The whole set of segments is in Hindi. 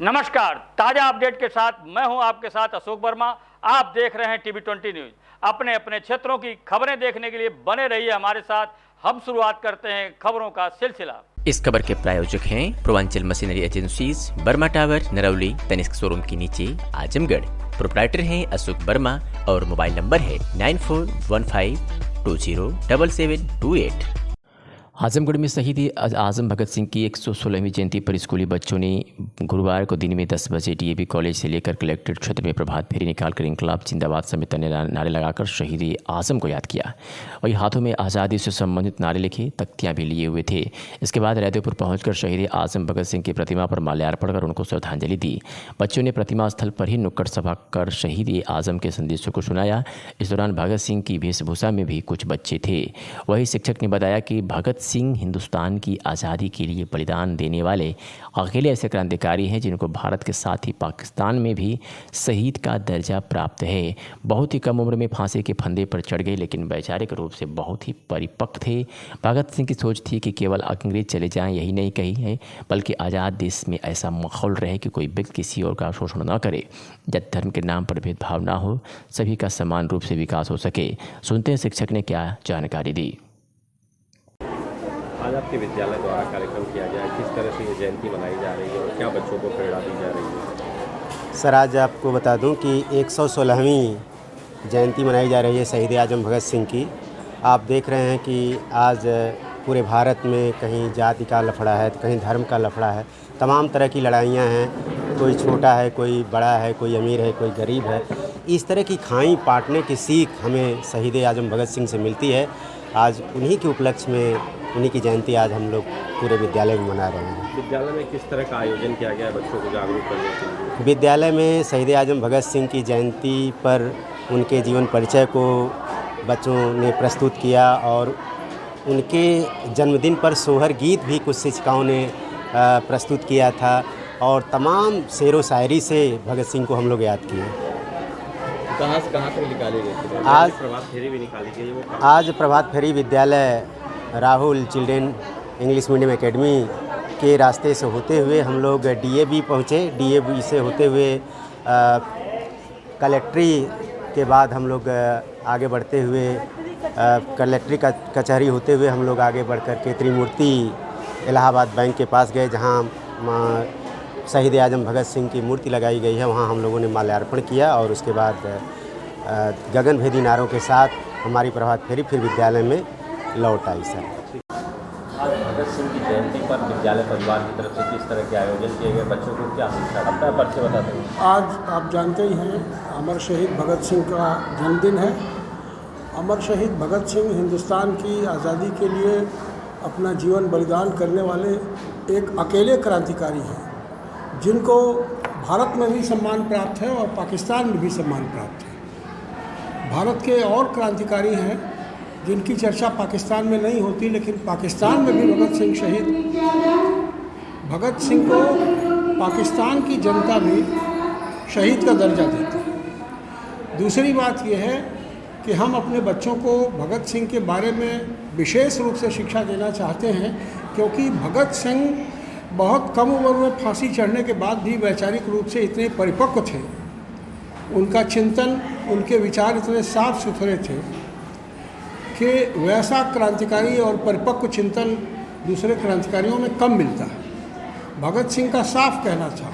नमस्कार, ताजा अपडेट के साथ मैं हूं आपके साथ अशोक वर्मा। आप देख रहे हैं टीवी 20 न्यूज। अपने अपने क्षेत्रों की खबरें देखने के लिए बने रहिए हमारे साथ। हम शुरुआत करते हैं खबरों का सिलसिला। इस खबर के प्रायोजक हैं Purvanchal machinery agencies, Burma tower, Narauli, Tanishq showroom के नीचे, आजमगढ़। प्रोप्राइटर हैं अशोक वर्मा और मोबाइल नंबर है 9415207728। आजमगढ़ में शहीद आजम भगत सिंह की 116वीं जयंती पर स्कूली बच्चों ने गुरुवार को दिन में 10 बजे डीएवी कॉलेज से लेकर कलेक्ट्रेट क्षेत्र में प्रभात फेरी निकालकर इंकलाब जिंदाबाद समेत अन्य नारे लगाकर शहीद आजम को याद किया। वही हाथों में आज़ादी से संबंधित नारे लिखे तख्तियां भी लिए हुए थे। इसके बाद रैदोपुर पहुंचकर शहीद आजम भगत सिंह की प्रतिमा पर माल्यार्पण कर उनको श्रद्धांजलि दी। बच्चों ने प्रतिमा स्थल पर ही नुक्कड़ सभा कर शहीद आजम के संदेशों को सुनाया। इस दौरान भगत सिंह की वेशभूषा में भी कुछ बच्चे थे। वही शिक्षक ने बताया कि भगत सिंह हिंदुस्तान की आज़ादी के लिए बलिदान देने वाले अकेले ऐसे क्रांतिकारी हैं जिनको भारत के साथ ही पाकिस्तान में भी शहीद का दर्जा प्राप्त है। बहुत ही कम उम्र में फांसी के फंदे पर चढ़ गए, लेकिन वैचारिक रूप से बहुत ही परिपक्व थे। भगत सिंह की सोच थी कि केवल अंग्रेज चले जाएं यही नहीं कही है, बल्कि आज़ाद देश में ऐसा माहौल रहे कि कोई व्यक्ति किसी और का शोषण न करे, जाति धर्म के नाम पर भेदभाव ना हो, सभी का समान रूप से विकास हो सके। सुनते हैं शिक्षक ने क्या जानकारी दी। आज आपके विद्यालय द्वारा कार्यक्रम किया गया है, किस तरह से ये जयंती मनाई जा रही है और क्या बच्चों को प्रेरणा दी जा रही है? सर, आज आपको बता दूं कि 116वीं जयंती मनाई जा रही है शहीद आजम भगत सिंह की। आप देख रहे हैं कि आज पूरे भारत में कहीं जाति का लफड़ा है तो कहीं धर्म का लफड़ा है। तमाम तरह की लड़ाइयाँ हैं, कोई छोटा है, कोई बड़ा है, कोई अमीर है, कोई गरीब है। इस तरह की खाई पाटने की सीख हमें शहीद आजम भगत सिंह से मिलती है। आज उन्हीं के उपलक्ष्य में उन्हीं की जयंती आज हम लोग पूरे विद्यालय में मना रहे हैं। विद्यालय में किस तरह का आयोजन किया गया है बच्चों को जागरूक करने के लिए? विद्यालय में शहीद आजम भगत सिंह की जयंती पर उनके जीवन परिचय को बच्चों ने प्रस्तुत किया और उनके जन्मदिन पर सोहर गीत भी कुछ शिक्षिकाओं ने प्रस्तुत किया था और तमाम शेर व शायरी से भगत सिंह को हम लोग याद किए। कहाँ से निकाली गई थी? आज प्रभात फेरी भी निकाली गई। आज प्रभात फेरी विद्यालय Rahul children English medium academy के रास्ते से होते हुए हम लोग डीएवी पहुँचे। डीएवी से होते हुए कलेक्ट्री के बाद हम लोग आगे बढ़ते हुए कलेक्ट्री का कचहरी होते हुए हम लोग आगे बढ़ कर के त्रिमूर्ति इलाहाबाद बैंक के पास गए, जहाँ शहीद आजम भगत सिंह की मूर्ति लगाई गई है। वहाँ हम लोगों ने माल्यार्पण किया और उसके बाद गगनभेदी नारों के साथ हमारी प्रभात फेरी फिर विद्यालय में लौट आई। सर, आज भगत सिंह की जयंती पर विद्यालय परिवार की तरफ से किस तरह के आयोजन किए गए, बच्चों को क्या शिक्षा अपना परिचय बताते हैं? आज आप जानते ही हैं अमर शहीद भगत सिंह का जन्मदिन है। अमर शहीद भगत सिंह हिंदुस्तान की आज़ादी के लिए अपना जीवन बलिदान करने वाले एक अकेले क्रांतिकारी हैं, जिनको भारत में भी सम्मान प्राप्त है और पाकिस्तान में भी सम्मान प्राप्त है। भारत के और क्रांतिकारी हैं जिनकी चर्चा पाकिस्तान में नहीं होती, लेकिन पाकिस्तान में भी भगत सिंह शहीद। भगत सिंह को पाकिस्तान की जनता भी शहीद का दर्जा देती है। दूसरी बात यह है कि हम अपने बच्चों को भगत सिंह के बारे में विशेष रूप से शिक्षा देना चाहते हैं, क्योंकि भगत सिंह बहुत कम उम्र में फांसी चढ़ने के बाद भी वैचारिक रूप से इतने परिपक्व थे, उनका चिंतन, उनके विचार इतने साफ सुथरे थे कि वैसा क्रांतिकारी और परिपक्व चिंतन दूसरे क्रांतिकारियों में कम मिलता है। भगत सिंह का साफ कहना था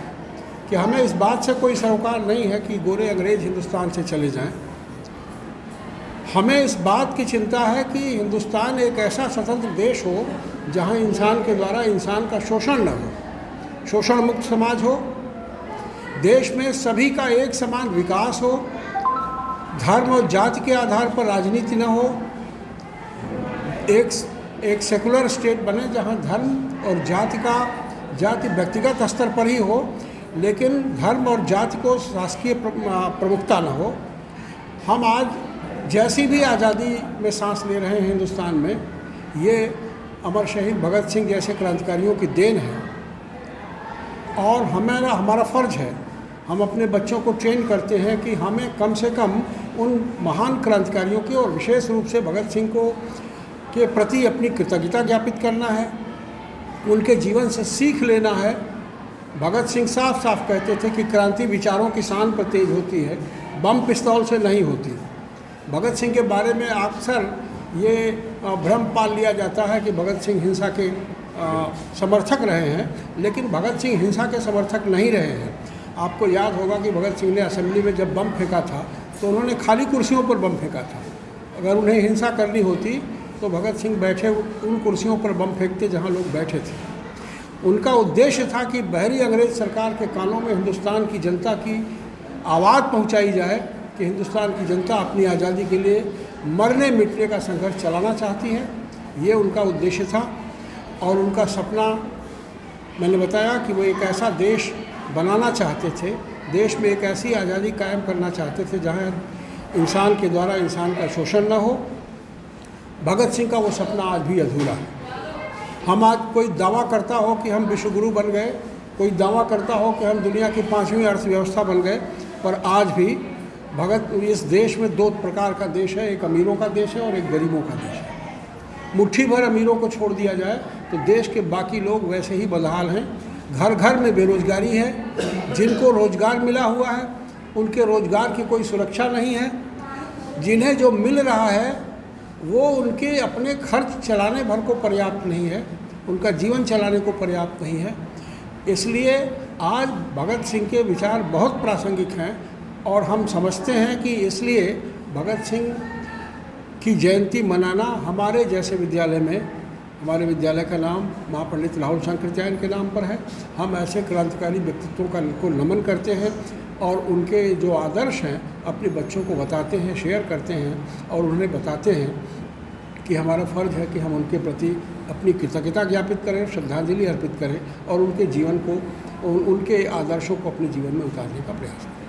कि हमें इस बात से कोई सरोकार नहीं है कि गोरे अंग्रेज हिंदुस्तान से चले जाएं। हमें इस बात की चिंता है कि हिंदुस्तान एक ऐसा स्वतंत्र देश हो जहां इंसान के द्वारा इंसान का शोषण न हो, शोषण मुक्त समाज हो, देश में सभी का एक समान विकास हो, धर्म और जाति के आधार पर राजनीति न हो, एक सेकुलर स्टेट बने जहां धर्म और जाति व्यक्तिगत स्तर पर ही हो, लेकिन धर्म और जाति को शासकीय प्रमुखता न हो। हम आज जैसी भी आज़ादी में सांस ले रहे हैं हिंदुस्तान में, ये अमर शहीद भगत सिंह जैसे क्रांतिकारियों की देन है और हमारा फ़र्ज है, हम अपने बच्चों को ट्रेन करते हैं कि हमें कम से कम उन महान क्रांतिकारियों की और विशेष रूप से भगत सिंह को के प्रति अपनी कृतज्ञता ज्ञापित करना है, उनके जीवन से सीख लेना है भगत सिंह साफ साफ कहते थे कि क्रांति विचारों की शान पर तेज होती है, बम पिस्तौल से नहीं होती। भगत सिंह के बारे में अक्सर ये भ्रम पाल लिया जाता है कि भगत सिंह हिंसा के समर्थक रहे हैं, लेकिन भगत सिंह हिंसा के समर्थक नहीं रहे हैं। आपको याद होगा कि भगत सिंह ने असेंबली में जब बम फेंका था तो उन्होंने खाली कुर्सियों पर बम फेंका था। अगर उन्हें हिंसा करनी होती तो भगत सिंह बैठे उन कुर्सियों पर बम फेंकते जहां लोग बैठे थे। उनका उद्देश्य था कि बहरी अंग्रेज सरकार के कानों में हिंदुस्तान की जनता की आवाज़ पहुंचाई जाए कि हिंदुस्तान की जनता अपनी आज़ादी के लिए मरने मिटने का संघर्ष चलाना चाहती है। ये उनका उद्देश्य था और उनका सपना, मैंने बताया कि वो एक ऐसा देश बनाना चाहते थे, देश में एक ऐसी आज़ादी कायम करना चाहते थे जहाँ इंसान के द्वारा इंसान का शोषण न हो। भगत सिंह का वो सपना आज भी अधूरा है। हम आज कोई दावा करता हो कि हम विश्वगुरु बन गए, कोई दावा करता हो कि हम दुनिया की 5वीं अर्थव्यवस्था बन गए, पर आज भी इस देश में 2 प्रकार का देश है, एक अमीरों का देश है और एक गरीबों का देश है। मुट्ठी भर अमीरों को छोड़ दिया जाए तो देश के बाकी लोग वैसे ही बदहाल हैं। घर घर में बेरोजगारी है, जिनको रोजगार मिला हुआ है उनके रोजगार की कोई सुरक्षा नहीं है, जिन्हें जो मिल रहा है वो उनके अपने खर्च चलाने भर को पर्याप्त नहीं है, उनका जीवन चलाने को पर्याप्त नहीं है। इसलिए आज भगत सिंह के विचार बहुत प्रासंगिक हैं और हम समझते हैं कि इसलिए भगत सिंह की जयंती मनाना हमारे जैसे विद्यालय में, हमारे विद्यालय का नाम महापंडित राहुल शंकर जैन के नाम पर है। हम ऐसे क्रांतिकारी व्यक्तित्वों को नमन करते हैं और उनके जो आदर्श हैं अपने बच्चों को बताते हैं, शेयर करते हैं और उन्हें बताते हैं कि हमारा फ़र्ज़ है कि हम उनके प्रति अपनी कृतज्ञता ज्ञापित करें, श्रद्धांजलि अर्पित करें और उनके जीवन को, उनके आदर्शों को अपने जीवन में उतारने का प्रयास करें।